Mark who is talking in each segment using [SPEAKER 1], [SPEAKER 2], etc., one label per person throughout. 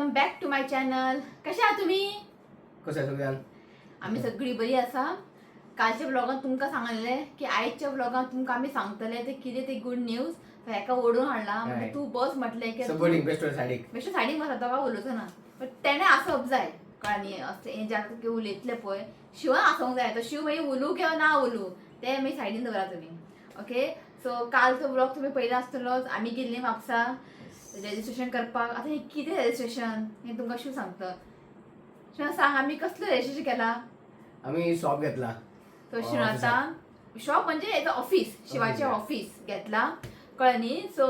[SPEAKER 1] Welcome back to my channel. कशा आहात तुम्ही?
[SPEAKER 2] कशा सगळ्यां
[SPEAKER 1] आम्ही सगळी बरी आसा. कालच्या ब्लॉगात तुमका सांगलेले की आयच्या ब्लॉगात तुमका आम्ही सांगतले ते किती ते गुड न्यूज हेका ओढून हाडला. म्हणजे तू बस म्हटले की
[SPEAKER 2] सपोर्टिंग बेस्ट साडीक
[SPEAKER 1] बेश्टो साडीक बस आता उलोवचो ना, पण तेणे आसप जाय कळ्ळी. असं जे आता उलयतले पळय शिवान आसोंक जाय. तो शिव मागीर उलू किंवा ना उलू ते मागीर सायडीन दवरा तुमी. ओके, सो कालचो ब्लॉग तुम्ही पयला आसतलोच. आमी गेल्ली म्हापसा रजिस्ट्रेशन करपाक. आता हे कितें रजिस्ट्रेशन हे तुमकां शिव सांगता. शिव सांग, आमी कसलें रजिस्ट्रेशन केला?
[SPEAKER 2] आम्ही शॉप घेतला.
[SPEAKER 1] तो शिव आता शॉप म्हणजे एज ऑफिस, शिवाचे ऑफिस घेतला कळ्ळें न्ही. सो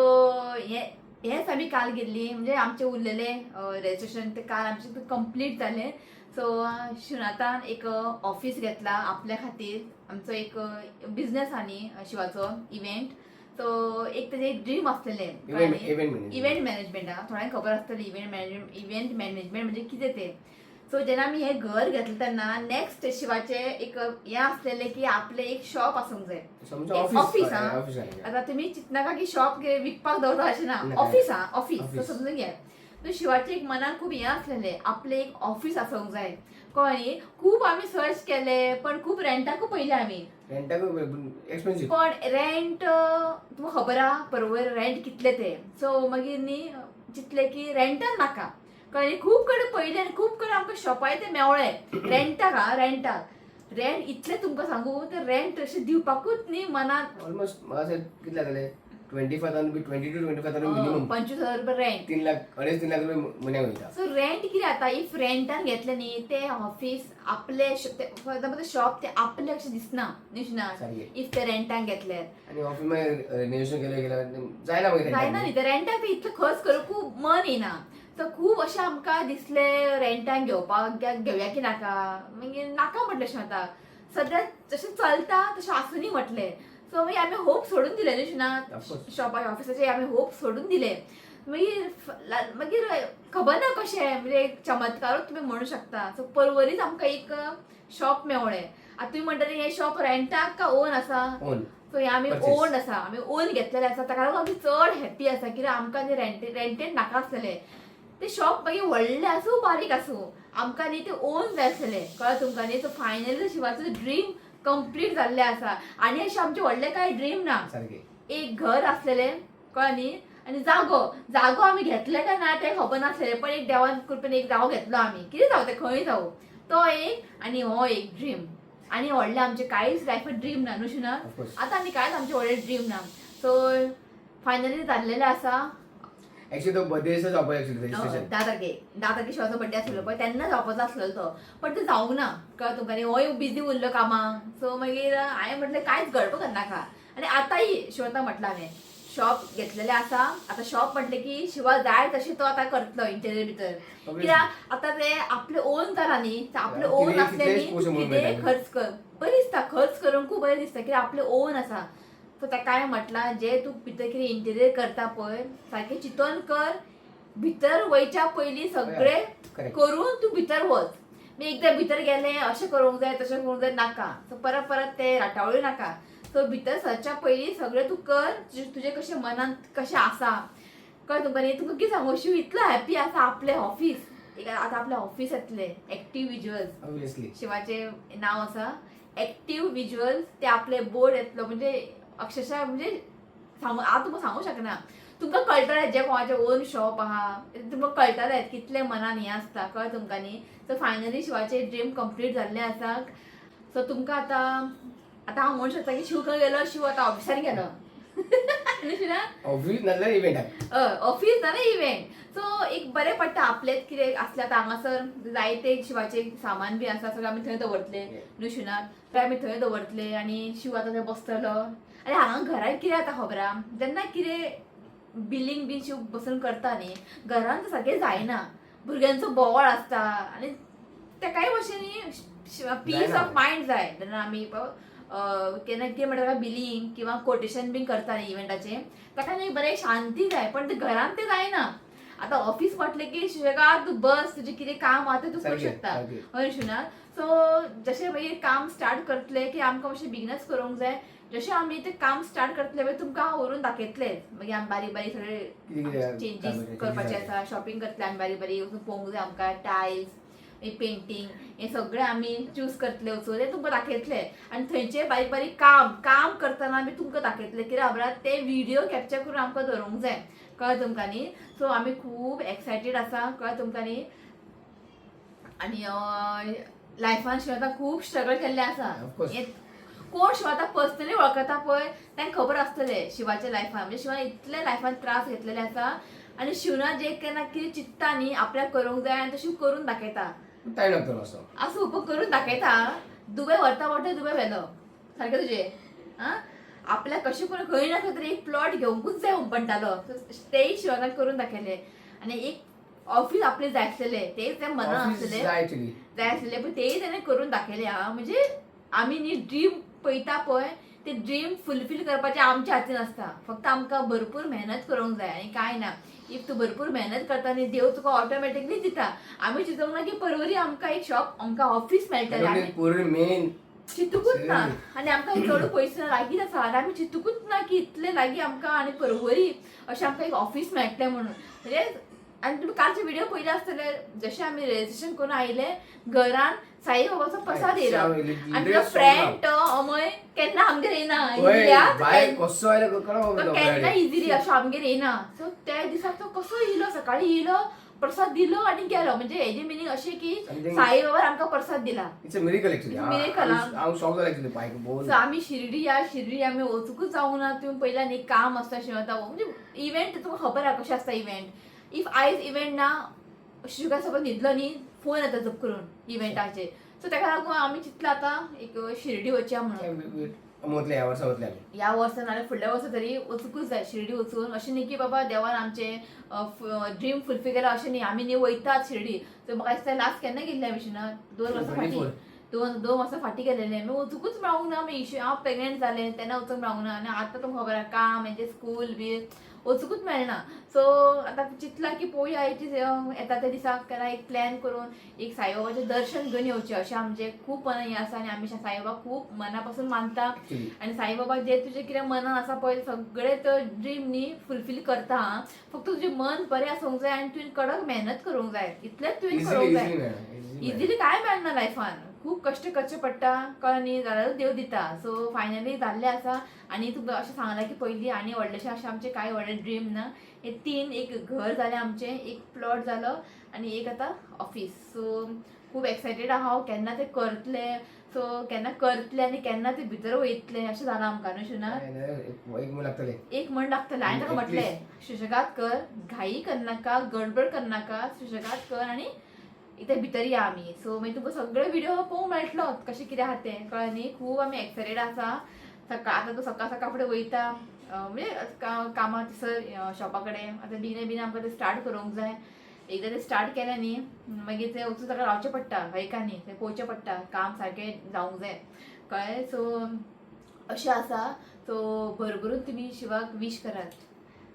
[SPEAKER 1] हेच आमी काल गेल्ली. म्हणजे आमचे उरलेले रजिस्ट्रेशन ते काल आमचे कंप्लीट जाले. सो शिवनाथान एक ऑफिस घेतला आपल्या खातीर. आमचो एक बिझनेस आहा न्ही शिवाचो इव्हेंट. सो एक तेजे ड्रीम आसलेले इव्हेंट मॅनेजमेंट. थोड्यांक खबर आसतली इव्हेंट मॅनेजमेंट म्हणजे कितें ते. सो जेन्ना आमी हे घर घेतलें तेन्ना नेक्स्ट शिवाचे एक हें आसलेलें की आपले एक शॉप आसूंक जाय. ऑफिस. आता तुम्ही चिंतनाका की शॉप विकपाक दवरता अशें ना. ऑफिस समजून घ्या. तर शिवाचे एक मनान खूब हें आसलेलें आपले एक ऑफिस आसूंक जाय कळ्ळें. खूब आमी सर्च केले पण खूब रेंटाकूय पयले आमी.
[SPEAKER 2] एक्सपेन्सिव्ह
[SPEAKER 1] पण रेंट तुमकां खबर आहा बरोबर रेंट कितले ते. सो मागीर न्ही चिंतलें की रेंटान नाका कळ्ळें. खूब कडेन पयलें आनी खूब कडेन आमकां शॉपाय ते मेवळे रेंटाक. रेंट इतले तुमकां सांगू ते रेंट अशें दिवपाकूच न्ही मनात
[SPEAKER 2] ऑलमोस्ट म्हाका कितले जाले 25,000 मिनिमम
[SPEAKER 1] 25,000 रुपया रेंट.
[SPEAKER 2] 3 लाख 2.5-3 लाख रुपये महिन्याक वयता.
[SPEAKER 1] सो रेंट कितें जाता इफ रेंटान घेतलें न्ही ते ऑफिस आपले फॉर एग्जांपल शॉप ते आपले अशें दिसना निशना इफ ते रेंटान घेतल्यार.
[SPEAKER 2] आणि ऑफिस मागीर रिनोव्हेशन केलें जायना मागीर
[SPEAKER 1] जायना न्ही ते रेंटाक इतले खर्च करूंक खूब मन येना. सो खूब अशें आमकां दिसलें रेंटान घेवया की नाका. मागीर नाका म्हटलें अशें आता सद्या जशें चलता तशें आसुनी म्हटलें. सो मागीर आमी होप सोडून दिले निशनाथ शॉपा ऑफिसाचे आमी होप सोडून दिले. मागीर खबर ना कशें म्हणजे एक चमत्कारूच तुमी म्हणू शकता. सो परवरीच आमकां एक शॉप मेवळें. आतां तुमी म्हणटले हे शॉप रेंटाक का ओन आसा? सो हे आमी ओन आसा. आमी ओन घेतलेले आसा. ताका लागून आमी चड हॅप्पी आसा कित्याक आमकां न्ही रेंटेड नाका आसलेले. ते शॉप मागीर व्हडले आसूं बारीक आसूं आमकां न्ही ते ओन जाय आसलेले कळ्ळें तुमकां न्ही. सो फायनली शिवाचो ड्रीम कंप्लीट जाल्ले आसा. आनी अशें आमचे व्हडले कांय ड्रीम ना. एक घर आसलेलें कळ्ळें न्ही आनी जागो आमी घेतले काय ना ते खबर नासलेले. पण एक देवान कृपेन एक जागो घेतलो आमी. कितें जावं ते खंय जावं तो एक आनी हो एक ड्रीम. आनी व्हडले आमचे कांयच लायफांत ड्रीम ना न्हू ना. आतां आनी कांयच आमचे व्हडले ड्रीम ना. सो फायनली जाल्लेले आसा.
[SPEAKER 2] एक्चुअली तो बर्थडे जावपाक एक्चुअली
[SPEAKER 1] 10 तारखेक शिवाचो बर्थडे आसलो पळय तेन्ना जावपाचो आसलेलो तो. पण ते जावंक ना कळ्ळें तुमकां न्ही. होय बिजी उरलो कामाक. सो मागीर हांवें म्हटलें कांयच गडबड करनाका. आनी आतांय शिवता म्हटलं हांवें शॉप घेतलेले आसा. आतां शॉप म्हटलें की शिवा जाय तशें तो आतां करतलो इंटेरियर भितर. कित्याक आतां ते आपले ओन करा न्ही आपले ओन आसले न्ही कितें खर्च कर बरें दिसता. खर्च करूंक खूब बरें दिसता कित्याक आपले ओन आसा. सो ताका हांवें म्हटलां जे तूं भितर कितें इंटेरियर करता पळय सारकें चिंतून कर. भितर वयच्या पयलीं सगळें करून तूं भितर वच. एकदां भितर गेलें अशें करूंक जाय तशें करूंक जाय नाका. सो परत ते राटावळ्यो नाका. सो भितर सरच्या पयलीं सगळें तूं कर तुजें कशें मनांत कशें आसा कळ्ळें तुमकां न्ही. तुका कितें सांगू शिव इतलो हॅप्पी आसा आपलें ऑफिस. आतां आपलें ऑफिस येतलें एक्टीव विज्युअल्स शिवाचें नांव आसा एक्टीव विज्युअल्स. ते आपले बोर्ड येतलो म्हणजे अक्षरशः म्हणजे हांव तुमकां सांगूंक शकना. तुमकां कळटलें जे कोणाचें ओन शॉप आहा तुमकां कळटलें कितलें मनान हें आसता कळ्ळें तुमकां न्ही. सो फायनली शिवाचें ड्रीम कंप्लीट जाल्लें आसा. सो तुमकां आतां हांव म्हणूंक शकता की शिव खंय गेलो शिव आतां ऑफिसार गेलो
[SPEAKER 2] ऑफिस नाल्यार इव्हेंटाक
[SPEAKER 1] ऑफिस ना इव्हेंट. सो एक बरें पडटा आपलेच कितें आसलें आतां हांगासर जायते शिवाचे सामान बी आसा सगळें आमी थंय दवरतले न्हू शिवनाथ. आमी थंय दवरतले आनी शिव आतां थंय बसतलो. आनी हांगा घरांत कितें जाता खबर आहा जेन्ना कितें बिलींग बी शिव बसून करता न्ही घरांत सारकें जायना. भुरग्यांचो बोवाळ आसता आनी तेकाय भाशेन पीस ऑफ मायंड जाय. जेन्ना आमी केन्ना कितें म्हणटा बिलींग किंवा कोटेशन बीन करता न्ही इव्हेंटाचें ताका न्ही बरें शांती जाय. पण ते घरांत ते जायना. आता ऑफिस म्हटलं की सुशेगाद तू बस, तुझे किती काम आता तू करू
[SPEAKER 2] सारकें,
[SPEAKER 1] शकता
[SPEAKER 2] सारकें.
[SPEAKER 1] हय शुना. सो जशें मागीर काम स्टार्ट करतले की आमकां मातशें बिगनस करूंक जाय. जशें आमी तें काम स्टार्ट करतले मागीर तुमकां हांव व्हरून दाखयतलें. मागीर आमी बारीक बारीक सगळे
[SPEAKER 2] कितें
[SPEAKER 1] चेंजीस
[SPEAKER 2] changes
[SPEAKER 1] करपाचे
[SPEAKER 2] आसात.
[SPEAKER 1] आसा. शॉपिंग करतले आमी बारीक बारीक वचून पळोवंक जाय आमकां टायल्स पेंटिंग हे सगळें आमी चूज करतले वचून ते तुमकां दाखयतले. आनी थंयचे बारीक बारीक काम करतना आमी तुमकां दाखयतले कित्याक खबर ते व्हिडिओ कॅप्चर करून आमकां दवरूंक जाय. कळ्ळें तुमकां न्ही. सो आमी खूब एक्सायटेड आसा. कळ्ळें तुमकां न्ही. आनी लायफान शिवता खूब स्ट्रगल केल्लें आसा.
[SPEAKER 2] Of course.
[SPEAKER 1] कोण शिवता पर्सनली वळखता पळय तांकां खबर आसतलें शिवाच्या लायफान. म्हणजे शिवान इतले लायफान त्रास घेतलेले आसा. आनी शिवना जे केन्ना कितें चिंतता न्ही आपल्याक करूंक जाय आनी तशें करून दाखयता.
[SPEAKER 2] टायम लागतलो असो.
[SPEAKER 1] असो करून दाखयता. दुबय व्हरता व्हरता दुबय व्हेलो सारकें तुजें आं. आपल्याक कशें करून खंय ना खंय तरी एक प्लॉट घेवंकूच जाय म्हणटालो. तेय शिवनाक करून दाखयलें. आनी एक ऑफिस आपलें जाय आसलेलें तेय त्या मनान
[SPEAKER 2] Office
[SPEAKER 1] आसलेलें
[SPEAKER 2] जाय actually.
[SPEAKER 1] जाय आसलेलें पूण तेय ताणें करून दाखयलें आं. म्हणजे आमी न्ही ड्रीम पळयता पळय ते ड्रीम फुलफील करपाचें आमच्या हातीन आसता. फक्त आमकां भरपूर मेहनत करूंक जाय आनी कांय ना. इफ तूं भरपूर मेहनत करता न्ही देव तुका ऑटोमॅटिकली दिता. आमी चिंतूंक ना की परवरी आमकां एक शॉप आमकां ऑफिस मेळटलें आनी
[SPEAKER 2] पूर्ण मेन
[SPEAKER 1] चिंतूकूच ना. आनी आमकां चड पयशे लागीं आसा आनी आमी चिंतूकूच ना की इतले लागीं आमकां आनी परवरी अशें आमकां एक ऑफिस मेळटलें म्हणून. म्हणजे आनी तुमी कालचे व्हिडिओ पयले आसतले जशें आमी रजिस्ट्रेशन करून आयले घरान साईबाबाचो प्रसाद येयलो. आनी तुजो फ्रेंड तो अमय केन्ना आमगेर येना.
[SPEAKER 2] भायर कसो आयलो
[SPEAKER 1] तो केन्ना इजिली अशें आमगेर येना. सो त्या दिसाक तो कसो येयलो सकाळी येयलो प्रसाद दिलो आनी गेलो. म्हणजे हेजे मिनींग अशें की साईबाबान आमकां प्रसाद दिला.
[SPEAKER 2] It's a miracle actually.
[SPEAKER 1] Miracle,
[SPEAKER 2] हांव शॉक जाला एक्चुअली बायक बोल.
[SPEAKER 1] सो आमी शिर्डी आमी वचूकूच जावंक ना. तुमी पयल्यार एक काम आसता शिवता म्हणजे इव्हेंट तुमकां खबर आहा कशें आसता इव्हेंट. इफ आयज इव्हेंट ना शुगा सपोज न्हिदलो न्ही फोन येता जप करून इव्हेंटाचेर. सो ताका लागून आमी चिंतला आतां एक शिर्डी वचया म्हणून.
[SPEAKER 2] वतले ह्या वर्सा वतले आमी.
[SPEAKER 1] ह्या वर्सा नाल्यार फुडल्या वर्सा तरी वचूकूच जाय शिर्डी वचून. अशें न्ही की बाबा देवान आमचे ड्रीम फुलफील केला अशें न्ही. आमी न्ही वयतात शिर्डी. सो म्हाका दिसता लास्ट केन्ना गेल्ले आमी शिना 2 वर्सां फाटीं. 2 वर्सां फाटीं गेलेले. आमी वचूकूच मेळूंक ना. हांव प्रेग्नेंट जालें तेन्ना वचूंक मेळूंक ना. आनी आतां तुमकां खबर आहा काम हेंचे स्कूल बी वचूकूच मेळना. सो आतां चिंतलां की पळोवया येता त्या दिसाक केन्ना एक प्लॅन करून एक साईबाबाचें दर्शन घेवन येवचें अशें आमचें खूब मनान हें आसा. आनी आमी साईबाबा खूब मना पासून मानता. आनी साईबाबा जे तुजें कितें मनान आसा पळय सगळें तो ड्रीम न्ही फुलफील करता. फक्त तुजें मन बरें आसूंक जाय आनी तुवें कडक मेहनत करूंक जाय. इतलेंच तुवें करूंक जाय. इजिली काय मेळना लायफान. खूब कश्ट करचे पडटा कळ्ळें न्ही. जाल्यारूच देव दिता. सो फायनली जाल्लें आसा. आनी तुका अशें सांगलां की पयलीं आनी व्हडलेशें अशें आमचें कांय व्हडलें ड्रीम ना. हे 3 एक घर जालें आमचें एक प्लॉट जालो आनी एक आतां ऑफिस. सो खूब एक्सायटेड आहा हांव केन्ना तें करतलें. सो केन्ना करतलें आनी केन्ना तें भितर वयतलें अशें जालां आमकां न्हू शुना.
[SPEAKER 2] एक म्हण लागतले.
[SPEAKER 1] एक म्हण लागतलें. हांवें ताका म्हटलें सुशेगाद कर घाई करनाका गडबड करनाका सुशेगाद कर आनी इथे भितर या आमी. सो मागीर तुका सगळे व्हिडिओ पळोवंक मेळटलो कशें कितें आहा तें कळ्ळें न्ही. खूब आमी एक्सायटेड आसा. आतां तो सकाळ फुडें वयता म्हणजे कामाक थंयसर शॉपा कडेन. आतां बिगिने आमकां तें स्टार्ट करूंक जाय. एकदां तें स्टार्ट केलें न्ही मागीर तें वचून ताका रावचें पडटा हयकानी थंय पळोवचें पडटा काम सारकें जावंक जाय कळ्ळें. सो अशें आसा. सो भरभरून तुमी शिवाक विश करात.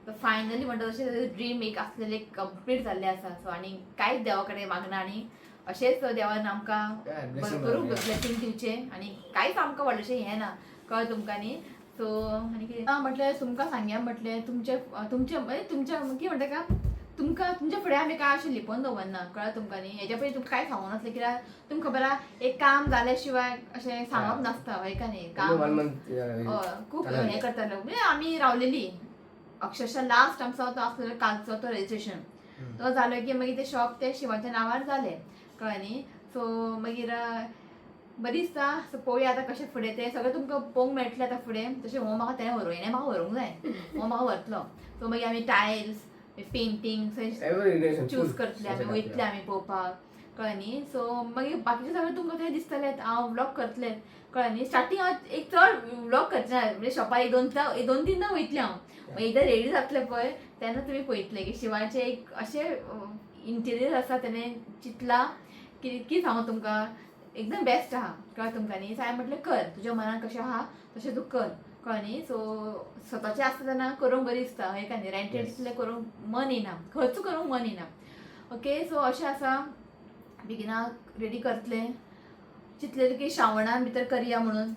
[SPEAKER 1] सो फायनली म्हणटा तशें ड्रीम एक आसलेलें कंप्लीट जाल्लें आसा. सो आनी कांयच देवा कडेन मागना आनी अशेंच देवान आमकां भरपूर ब्लेसिंग दिवचें आनी कांयच आमकां व्हडलेशें हें ना कळ्ळें तुमकां न्ही. सो आनी कितें म्हटलें तुमकां सांगया म्हटलें तुमचें म्हणजे तुमच्या कितें म्हणटा का तुमकां तुमच्या फुडें आमी काय अशें लिपोवन दवरना कळ्ळें तुमकां न्ही. हेज्या पयलीं तुमकां कांय सांगूंक नासलें कित्याक तुमकां खबर आहा एक काम जाल्या शिवाय अशें सांगप नासता हय का न्ही. काम खूब हें करतालो म्हणजे आमी रावलेलीं अक्षरशः लास्ट आमचो तो आसलेलो कालचो तो रजिस्ट्रेशन तो जालो की मागीर तें शॉप तें शिवाच्या नांवार जालें कळ्ळें न्ही. सो मागीर बरी दिसता. सो पळोवया आतां कशें फुडें तें सगळें तुमकां पळोवंक मेळटलें आतां फुडें. तशें हो म्हाका तें व्हरों हें म्हाका व्हरूंक जाय हो म्हाका व्हरतलो. सो मागीर आमी टायल्स पेंटींग चूज करतले आमी वयतले आमी पळोवपाक कळ्ळें न्ही. सो मागीर बाकीचें सगळें तुमकां थंय दिसतलें हांव व्लॉग करतलें कळ्ळें न्ही. स्टार्टींग हांव एक चड व्लॉग करचें ना म्हणजे शॉपार एक 2-3दां वयतलें हांव. मागीर एकदां रेडी जातलें पळय तेन्ना तुमी पळयतले की शिवाचें एक अशें इंटिरियर आसा तेणें चिंतलां की सांगू तुमकां एकदम बेस्ट आहा कळ्ळें तुमकां न्ही. हांवें म्हटलें कर तुज्या मनान कशें आहा तशें तूं कर कळ्ळें. सो स्वताचें आसता तेन्ना करूंक बरी दिसता, हे काय न्ही, रेंटेड करूंक मन येना, खर्च करूंक मन येना. ओके, सो अशें आसा, बेगिनाक रेडी करतलें, चिंतलेलें की श्रावणान भितर करया म्हणून,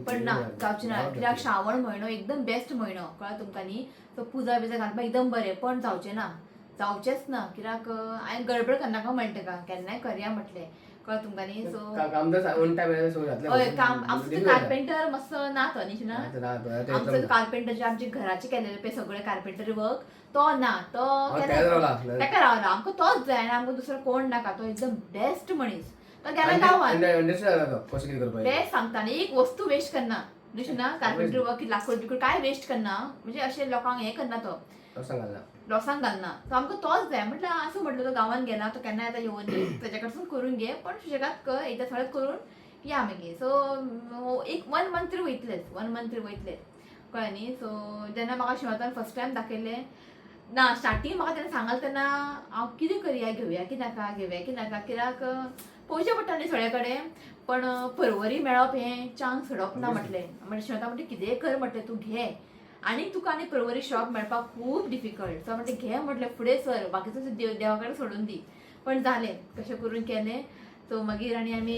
[SPEAKER 1] पण ना, जावचें ना. कित्याक श्रावण म्हयनो एकदम बेस्ट म्हयनो, कळ्ळें तुमकां न्ही. सो पुजा बिजा घालपाक एकदम बरें, पण जावचें ना, जावचेंच ना. कित्याक हांवें गडबड करनाका म्हणलें तुका, केन्नाय करया म्हटलें, कळ्ळें तुमकां न्ही. सो हय, काम आमचो कार्पेंटर मातसो ना तो न्ही ना, आमचो कार्पेंटर जे आमचे घराचे केलेले पळय सगळे कार्पेंटरी वर्क, तो ना, तो ताका रावला. आमकां तोच जाय आनी आमकां दुसरो कोण नाका. तो एकदम बेस्ट मनीस, तो गेला गांवांत. बेस्ट सांगता आनी एक वस्तू वेस्ट करना, ना कार्पेंटरी वर्क, लाकूड बिकूड काय वेस्ट करना, म्हणजे अशें लोकांक हें करना तो, लॉसांक घालना. सो आमकां तोच जाय. म्हटलं असं म्हटलं, तो गांवांत गेला, तो केन्ना येता येवन तेच्या कडसून करून घे, पण सुशेगाद कर, एकदां थोडें करून या मागीर. सो एक 1 मंथ तरी वयतलेच, 1 मंथ तरी वयतले, कळ्ळें न्ही. सो जेन्ना म्हाका शिवतान फर्स्ट टायम दाखयलें ना, स्टार्टींग म्हाका तेन्ना सांगलें तेन्ना हांव कितें करया, घेवया की नाका, घेवया की नाका, कित्याक पळोवचें पडटा न्ही सगळे कडेन. पण परवरी मेळप हें चान्स सोडप ना म्हटलें. म्हणजे शिवता म्हणटा कितेंय कर म्हटलें, तूं घे, आनी तुका आनी परवरी शॉप मेळपाक खूब डिफिकल्ट. सो म्हटलें घे म्हटलें, फुडें सर, बाकीचो देवा कडेन सोडून दी. पण जालें, कशें करून केलें. सो मागीर आनी आमी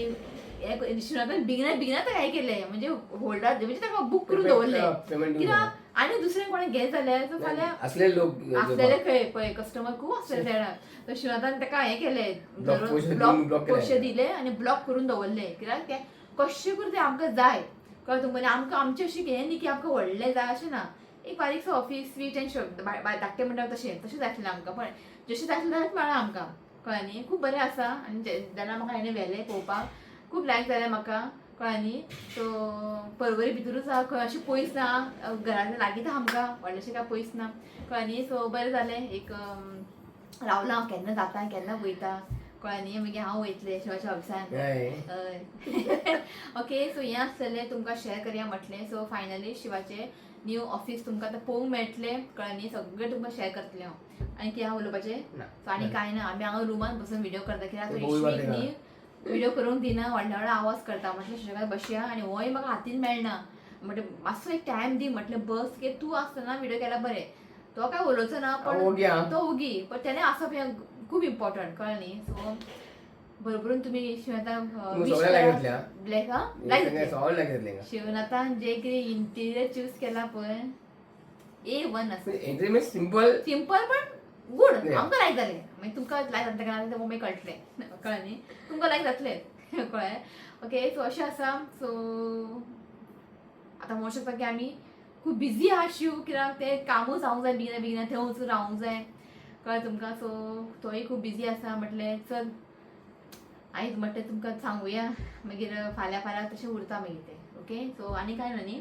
[SPEAKER 1] हे शिवतान बिगिनार काय केलें, म्हणजे होल्डार, म्हणजे ताका बूक करून दवरलें. कित्याक आनी दुसरें कोणें घे जाल्यार फाल्यां आसलेले खंय पळय कस्टमर खूब आसलेले तेन्ना. तर शिवतान ताका हें केलें, ब्लॉक पयशे दिले आनी ब्लॉक करून दवरलें. कित्याक तें कशें करून तें आमकां जाय, कळ्ळें तुमकां न्ही. आमकां आमचें अशें हें न्ही की आमकां व्हडलें जाय अशें ना. एक बारीकसो ऑफिस स्वीट एंड शॉप धाकटें म्हणटा तशें जाय आसलें आमकां. पण जशें जाय आसलें तशेंच मेळ्ळां आमकां, कळ्ळें न्ही. खूब बरें आसा. आनी जेन्ना म्हाका हेणें व्हेलें पळोवपाक खूब लायक जालें म्हाका, कळ्ळें न्ही. सो परवरी भितरूच आहा, खंय अशें पयस ना, घरान लागींच आहा आमकां, व्हडलेशें काय पयस ना, कळ्ळें न्ही. सो बरें जालें. एक रावलां हांव, केन्ना जाता केन्ना वयता, कळ्ळें न्ही. मागीर हांव वयतलें शिवाच्या ऑफिसान. ओके, सो हें आसलेलें तुमकां शेअर करया म्हटलें. सो फायनली शिवाचें न्यू ऑफिस तुमकां आतां पळोवंक मेळटलें, कळ्ळें न्ही. सगळें तुमकां शेअर करतलें हांव. आनी कितें उलोवपाचें, सो आनी कांय ना. आमी हांगा रुमान बसून व्हिडिओ करता, कित्याक न्ही व्हिडिओ करूंक दिना, व्हडले व्हडले आवाज करता. म्हटलें सुशेगाद बसया, आनी होय म्हाका हातीन मेळना. म्हणजे मातसो एक टायम दी म्हटलें, बस की तूं आसतना व्हिडिओ केल्यार बरें. तो काय उलोवचो ना, पण तो ओगी, पण तेणें आसप हें खूब इम्पॉर्टंट, कळ्ळें न्ही. सो भरभरून तुमी शिवनातान शिवनातान जे कितें इंटिरियर चूज केला पळय, A1 आसा. सिंपल पण गुड, आमकां लायक जालें. मागीर तुमकां लायक जाता काय ना तें मागीर कळटलें, कळ्ळें न्ही. तुमकां लायक जातलें, कळ्ळें. ओके, सो अशें आसा. सो आतां म्हणूंक शकता की आमी खूब बिजी आहा शिव, कित्याक तें कामूय जावंक जाय बेगिना थंय वचून रावूंक जाय, कळ्ळें तुमकां. सो तोय खूब बिजी आसा. म्हटलें चल आयज म्हटलें तुमकां सांगुया, मागीर फाल्यां तशें उरता मागीर तें. ओके, सो आनी कांय ना न्ही.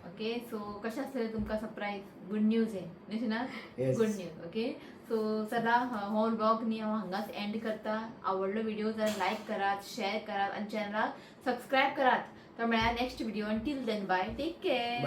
[SPEAKER 1] ओके, सो कशें आसलें तुमकां सरप्रायज, गुड न्यूज हें न्ही ना, गुड न्यूज. ओके, सो चला हो व्लॉग न्ही हांव हांगाच एंड करता. आवडलो व्हिडिओ जाल्यार लायक करात, शेअर करात आनी चॅनलाक सबस्क्रायब करात. तर मेळ्या next video. Till then bye, take care.